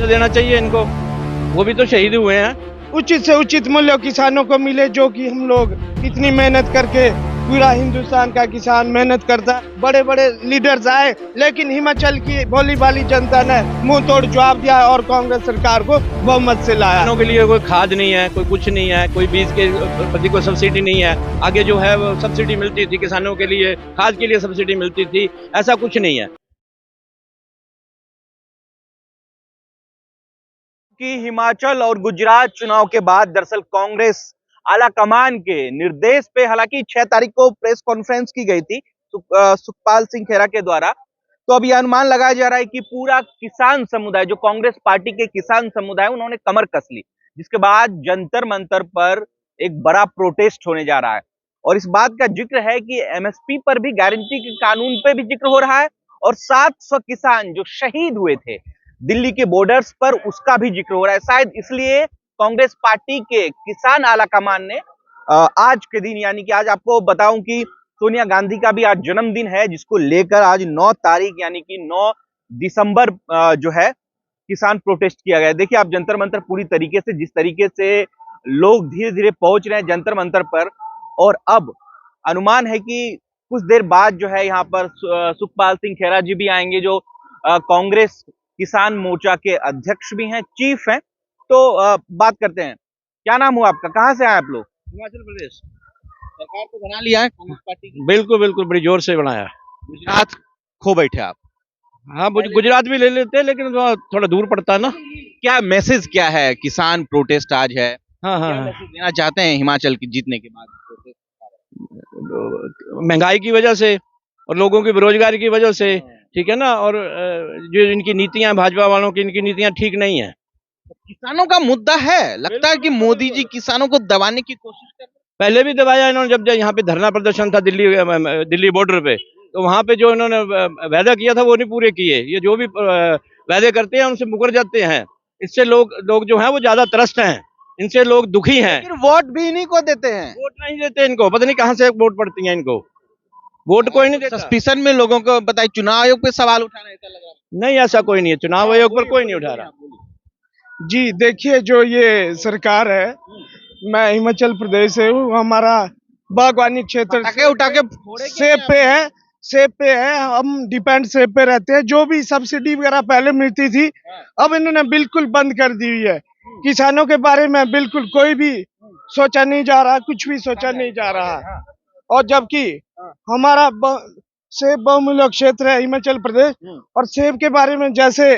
देना चाहिए इनको, वो भी तो शहीद हुए हैं। उचित से उचित मूल्य किसानों को मिले, जो कि हम लोग इतनी मेहनत करके, पूरा हिंदुस्तान का किसान मेहनत करता है। बड़े बड़े लीडर्स आए, लेकिन हिमाचल की भोली भाली जनता ने मुंह तोड़ जवाब दिया और कांग्रेस सरकार को बहुमत से लाया। किसानों के लिए कोई खाद नहीं है, कोई कुछ नहीं है, कोई बीज के प्रति कोई सब्सिडी नहीं है। आगे जो है वो सब्सिडी मिलती थी किसानों के लिए, खाद के लिए सब्सिडी मिलती थी, ऐसा कुछ नहीं है। कि हिमाचल और गुजरात चुनाव के बाद दरअसल कांग्रेस आला कमान के निर्देश पे हालांकि 6 तारीख को प्रेस कॉन्फ्रेंस की गई थी सुखपाल सिंह खेरा के द्वारा। तो अब यह अनुमान लगाया जा रहा है कि पूरा किसान समुदाय, जो कांग्रेस पार्टी के किसान समुदाय, उन्होंने कमर कस ली, जिसके बाद जंतर मंतर पर एक बड़ा प्रोटेस्ट होने जा रहा है। और इस बात का जिक्र है कि एमएसपी पर भी, गारंटी के कानून पे भी जिक्र हो रहा है, और 700 किसान जो शहीद हुए थे दिल्ली के बॉर्डर्स पर, उसका भी जिक्र हो रहा है। शायद इसलिए कांग्रेस पार्टी के किसान आला कमान ने आज के दिन, यानी कि आज आपको बताऊं कि सोनिया गांधी का भी आज जन्मदिन है, जिसको लेकर आज 9 तारीख यानी कि 9 दिसंबर जो है किसान प्रोटेस्ट किया गया। देखिए आप जंतर मंतर पूरी तरीके से, जिस तरीके से लोग धीरे धीरे पहुंच रहे हैं जंतर मंतर पर, और अब अनुमान है कि कुछ देर बाद जो है यहाँ पर सुखपाल सिंह खेरा जी भी आएंगे, जो कांग्रेस किसान मोर्चा के अध्यक्ष भी हैं, चीफ हैं। तो बात करते हैं, क्या नाम हुआ आपका, कहाँ से आए आप लोग? हिमाचल प्रदेश सरकार तो बना लिया है कांग्रेस पार्टी की, बिल्कुल बिल्कुल बड़ी जोर से बनाया। गुजरात खो बैठे आप। हाँ, गुजरात भी ले लेते हैं, लेकिन थोड़ा दूर पड़ता है ना। क्या मैसेज क्या है, किसान प्रोटेस्ट आज है, हाँ हाँ क्या हाँ। मैसेज देना चाहते हैं हिमाचल की जीतने के बाद? महंगाई की वजह से और लोगों की बेरोजगारी की वजह से, ठीक है ना। और जो इनकी नीतियां, भाजपा वालों की इनकी नीतियां ठीक नहीं है। किसानों का मुद्दा है, लगता है कि मोदी जी किसानों को दबाने की कोशिश कर रहे हैं। पहले भी दबाया इन्होंने, जब यहाँ पे धरना प्रदर्शन था दिल्ली बॉर्डर पे, तो वहां पे जो इन्होंने वादा किया था वो नहीं पूरे किए। ये जो भी वादे करते हैं उनसे मुकर जाते हैं। इससे लोग जो हैं वो ज्यादा त्रस्त हैं, इनसे लोग दुखी हैं। फिर वोट भी इन्हीं को देते हैं। वोट नहीं देते इनको, पता नहीं कहाँ से वोट पड़ती है इनको, वोट कोई नहीं देता। सस्पिशन में लोगों को बताइए, चुनाव आयोग पे सवाल उठाना ऐसा लग रहा है। नहीं, ऐसा कोई नहीं है, चुनाव आयोग पर कोई नहीं उठा रहा। जी देखिए, जो ये सरकार है, मैं हिमाचल प्रदेश से हूँ, हमारा बागवानी क्षेत्र उठा के सेब पे है, सेब पे है, हम डिपेंड सेब पे रहते हैं। जो भी सब्सिडी वगैरह पहले मिलती थी, अब इन्होंने बिल्कुल बंद कर दी हुई है। किसानों के बारे में बिल्कुल कोई भी सोचा नहीं जा रहा, कुछ भी सोचा नहीं जा रहा। और जबकि हमारा सेब बहुमूल्य क्षेत्र है हिमाचल प्रदेश, और सेब के बारे में जैसे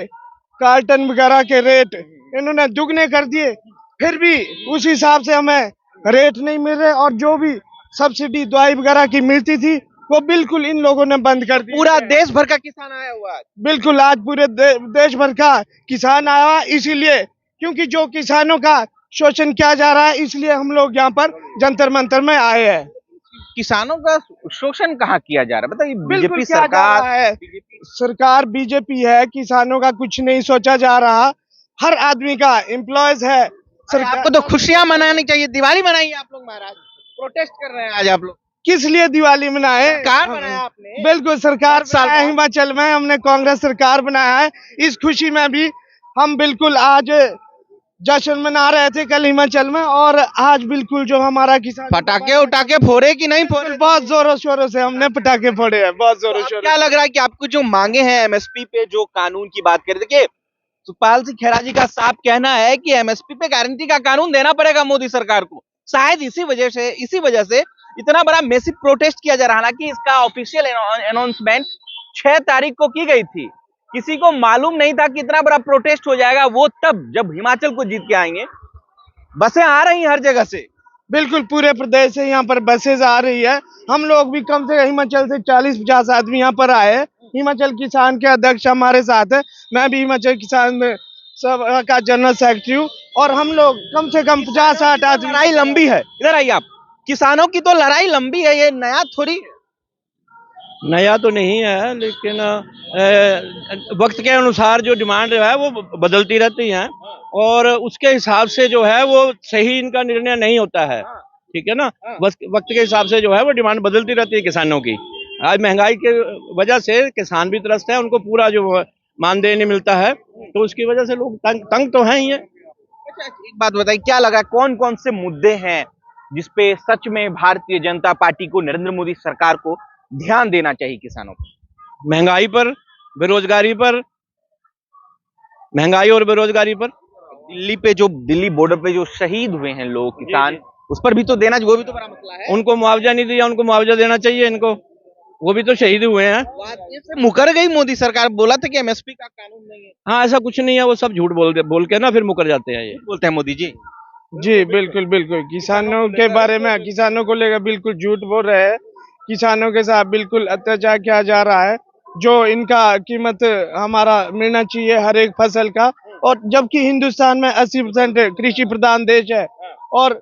कार्टन वगैरह के रेट इन्होंने दुगने कर दिए, फिर भी उस हिसाब से हमें रेट नहीं मिल रहे। और जो भी सब्सिडी दवाई वगैरह की मिलती थी, वो बिल्कुल इन लोगों ने बंद कर दी। पूरा देश भर का किसान आया हुआ है। बिल्कुल, आज पूरे देश भर का किसान आया, इसीलिए क्योंकि जो किसानों का शोषण किया जा रहा है, इसलिए हम लोग यहाँ पर जंतर मंतर में आए हैं। किसानों का शोषण कहाँ किया जा रहा है, बताइए। बिल्कुल बीजेपी किया जा सरकार रहा है, सरकार बीजेपी है, किसानों का कुछ नहीं सोचा जा रहा। हर आदमी का एम्प्लॉयज है सरकार। आपको तो खुशियां मनानी चाहिए, दिवाली मनाइए आप लोग महाराज। प्रोटेस्ट कर रहे हैं आज आप लोग, किस लिए दिवाली मनाए? सरकार बनाया आपने। बिल्कुल, सरकार साल बनाया हिमाचल में, हमने कांग्रेस सरकार बनाया है। इस खुशी में भी हम बिल्कुल आज जश्न मना रहे थे कल हिमाचल में, और आज बिल्कुल जो हमारा किसान पटाखे उठाके फोड़े कि नहीं फोड़े? बहुत जोरों शोरों से हमने पटाखे फोड़े हैं, बहुत जोरों शोरों। क्या लग रहा है कि आपको जो मांगे हैं एमएसपी पे, जो कानून की बात करें, देखिए सुखपाल सिंह खेरा जी का साफ कहना है कि एमएसपी पे गारंटी का कानून देना पड़ेगा मोदी सरकार को। शायद इसी वजह से इतना बड़ा मैसिव प्रोटेस्ट किया जा रहा है। हालांकि इसका ऑफिशियल अनाउंसमेंट 6 तारीख को की गई थी, किसी को मालूम नहीं था कि इतना बड़ा प्रोटेस्ट हो जाएगा। वो तब जब हिमाचल को जीत के आएंगे। बसें आ रही हैं हर जगह से, बिल्कुल पूरे प्रदेश से यहाँ पर बसेज आ रही है। हम लोग भी कम से हिमाचल से 40-50 आदमी यहाँ पर आए हैं। हिमाचल किसान के अध्यक्ष हमारे साथ है, मैं भी हिमाचल किसान में सब का जनरल सेक्रेटरी हूँ, और हम लोग कम से कम 50-60 आदमी। लड़ाई लंबी है, इधर आइए आप। किसानों की तो लड़ाई लंबी है, ये नया थोड़ी है। नया तो नहीं है, लेकिन वक्त के अनुसार जो डिमांड है वो बदलती रहती हैं, और उसके हिसाब से जो है वो सही इनका निर्णय नहीं होता है, ठीक है ना। वक्त के हिसाब से जो है वो डिमांड बदलती रहती है किसानों की। आज महंगाई के वजह से किसान भी त्रस्त है, उनको पूरा जो मानदेय नहीं मिलता है, तो उसकी वजह से लोग तंग तो हैं ही है। अच्छा, एक बात बताइए, क्या लगा कौन कौन से मुद्दे हैं जिसपे सच में भारतीय जनता पार्टी को, नरेंद्र मोदी सरकार को ध्यान देना चाहिए किसानों को? महंगाई पर, बेरोजगारी पर, महंगाई और बेरोजगारी पर। दिल्ली बॉर्डर पे जो शहीद हुए हैं लोग, किसान, उस पर भी तो देना, वो भी तो बड़ा मसला है। उनको मुआवजा नहीं दिया, उनको मुआवजा देना चाहिए इनको, वो भी तो शहीद हुए हैं। वादे से मुकर गई मोदी सरकार, बोला था कि एमएसपी का कानून नहीं है। हाँ, ऐसा कुछ नहीं है, वो सब झूठ बोल के ना फिर मुकर जाते हैं ये। बोलते हैं मोदी जी। जी बिल्कुल बिल्कुल, किसानों के बारे में, किसानों को लेकर बिल्कुल झूठ बोल रहे हैं। किसानों के साथ बिल्कुल अत्याचार किया जा रहा है। जो इनका कीमत हमारा मिलना चाहिए हर एक फसल का, और जबकि हिंदुस्तान में 80% कृषि प्रधान देश है और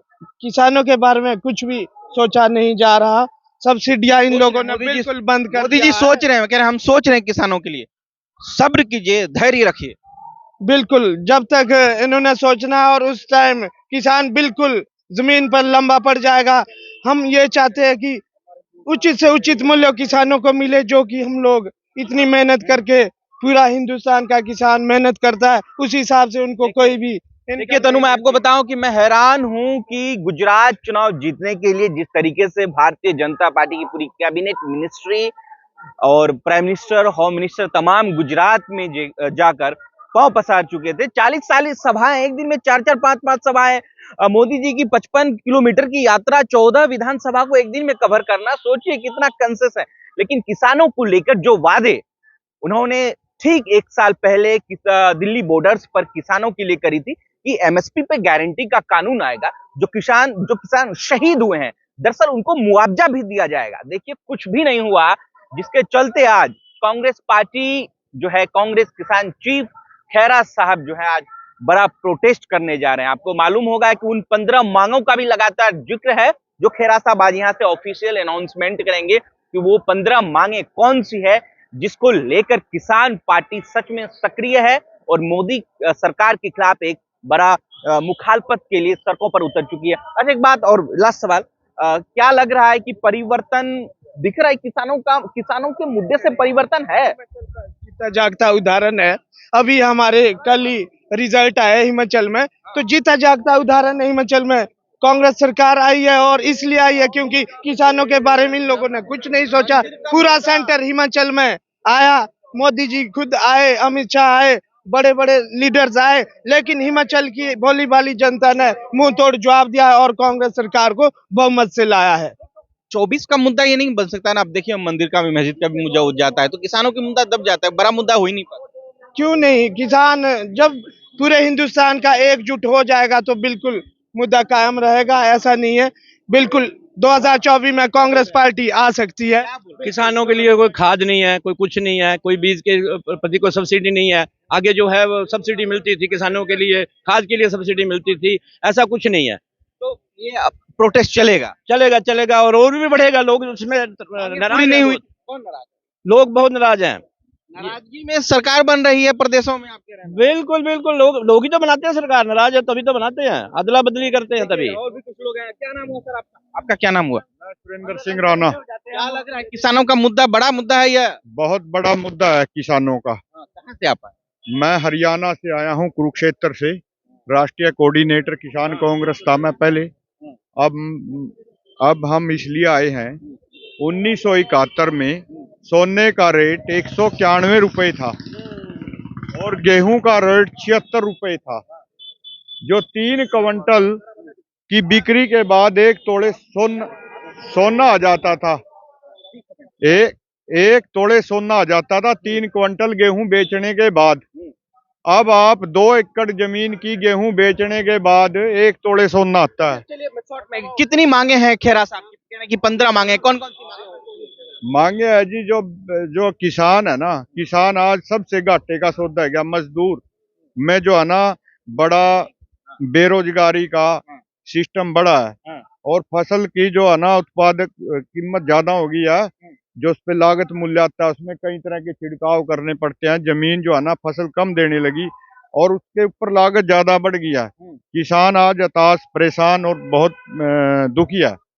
किसानों के बारे में कुछ भी सोचा नहीं जा रहा। सब्सिडियां इन लोगों ने बिल्कुल बंद कर मोदी जी दिया है। सोच रहे हैं, कह रहे हैं हम सोच रहे हैं किसानों के लिए, सब्र कीजिए, धैर्य रखिए। बिल्कुल, जब तक इन्होंने सोचना है और उस टाइम किसान बिल्कुल जमीन पर लंबा पड़ जाएगा। हम ये चाहते हैं कि उचित से उचित मूल्य किसानों को मिले, जो कि हम लोग इतनी मेहनत करके, पूरा हिंदुस्तान का किसान मेहनत करता है, उस हिसाब से उनको कोई भी। देखिए तनु, मैं आपको बताऊं कि मैं हैरान हूं कि गुजरात चुनाव जीतने के लिए जिस तरीके से भारतीय जनता पार्टी की पूरी कैबिनेट मिनिस्ट्री और प्राइम मिनिस्टर, होम मिनिस्टर तमाम गुजरात में जाकर पांव पसार चुके थे। 40 सभाएं, एक दिन में 4-4, 5-5 सभाएं। मोदी जी की 55 किलोमीटर की यात्रा, 14 विधानसभा को एक दिन में कवर करना, सोचिए कितना कंसेस है। लेकिन किसानों को लेकर जो वादे उन्होंने ठीक 1 साल पहले दिल्ली बॉर्डर्स पर किसानों के लिए करी थी कि एमएसपी पे गारंटी का कानून आएगा, जो किसान शहीद हुए हैं, दरअसल उनको मुआवजा भी दिया जाएगा। देखिए कुछ भी नहीं हुआ, जिसके चलते आज कांग्रेस पार्टी जो है, कांग्रेस किसान चीफ खैरा साहब जो है आज बड़ा प्रोटेस्ट करने जा रहे हैं। आपको मालूम होगा कि उन 15 मांगों का भी लगातार जिक्र है, जो खैरा साहब आज यहाँ से ऑफिशियल अनाउंसमेंट करेंगे कि वो 15 मांगे कौन सी है जिसको लेकर किसान पार्टी सच में सक्रिय है और मोदी सरकार के खिलाफ एक बड़ा मुखालफत के लिए सड़कों पर उतर चुकी है। अच्छा, एक बात और, लास्ट सवाल, क्या लग रहा है कि परिवर्तन दिख रहा है किसानों का, किसानों के मुद्दे से परिवर्तन है? जीता जागता उदाहरण है। अभी हमारे कल ही रिजल्ट आया हिमाचल में, तो जीता जागता उदाहरण है हिमाचल में। कांग्रेस सरकार आई है और इसलिए आई है क्योंकि किसानों के बारे में इन लोगों ने कुछ नहीं सोचा। पूरा सेंटर हिमाचल में आया, मोदी जी खुद आए, अमित शाह आए, बड़े बड़े लीडर्स आए, लेकिन हिमाचल की भोली भाली जनता ने मुंह तोड़ जवाब दिया और कांग्रेस सरकार को बहुमत से लाया है। 24 का मुद्दा ये नहीं बन सकता ना। अब देखिए, मंदिर का भी, मस्जिद का भी मुद्दा हो जाता है तो किसानों की मुद्दा दब जाता है, बड़ा मुद्दा हो ही नहीं पाता। क्यों नहीं, किसान जब पूरे हिंदुस्तान का एकजुट हो जाएगा तो बिल्कुल मुद्दा कायम रहेगा। ऐसा नहीं है, बिल्कुल 2024 में कांग्रेस पार्टी आ सकती है। किसानों के लिए कोई खाद नहीं है, कोई कुछ नहीं है, कोई बीज के प्रति कोई सब्सिडी नहीं है। आगे जो है वो सब्सिडी मिलती थी किसानों के लिए, खाद के लिए सब्सिडी मिलती थी, ऐसा कुछ नहीं है। तो ये प्रोटेस्ट चलेगा? चलेगा और भी बढ़ेगा। लोग उसमें नाराज नहीं हैं, हुई, कौन नाराज? लोग बहुत नाराज हैं। नाराजगी में सरकार बन रही है प्रदेशों में, आप कह रहे हैं। बिल्कुल लोग ही तो बनाते हैं सरकार। नाराज है तभी तो बनाते हैं, अदला बदली करते हैं तभी। और भी कुछ लोग हैं। क्या नाम हुआ सर आपका? आपका क्या नाम हुआ? सुरेंद्र सिंह राणा। क्या लग रहा है किसानों का मुद्दा बड़ा मुद्दा है या? बहुत बड़ा मुद्दा है किसानों का। कहाँ से आप आए? मैं हरियाणा से आया हूँ, कुरुक्षेत्र से। राष्ट्रीय कोऑर्डिनेटर किसान कांग्रेस था मैं पहले। अब हम इसलिए आए हैं, 1971 में सोने का रेट 191 रुपए था और गेहूं का रेट 76 रुपए था। जो 3 क्विंटल की बिक्री के बाद 1 तोड़े सोना आ जाता था। एक तोड़े सोना आ जाता था 3 क्विंटल गेहूं बेचने के बाद। अब आप 2 एकड़ जमीन की गेहूं बेचने के बाद 1 तोड़े सोना आता है। चलिए मैं शॉर्ट में, कितनी मांगे हैं खेरा साहब की? कह रहे हैं कि 15 मांगे हैं। कौन कौन सी मांगे हैं? मांगे है जी, जो किसान है ना, किसान आज सबसे घाटे का सौदा है। मजदूर में जो है ना, बड़ा बेरोजगारी का सिस्टम बड़ा है और फसल की जो है ना उत्पादक कीमत ज्यादा हो गई है। जो उस पे लागत मूल्य आता है उसमें कई तरह के छिड़काव करने पड़ते हैं। जमीन जो है ना फसल कम देने लगी और उसके ऊपर लागत ज्यादा बढ़ गई है। किसान आज हताश, परेशान और बहुत दुखी है।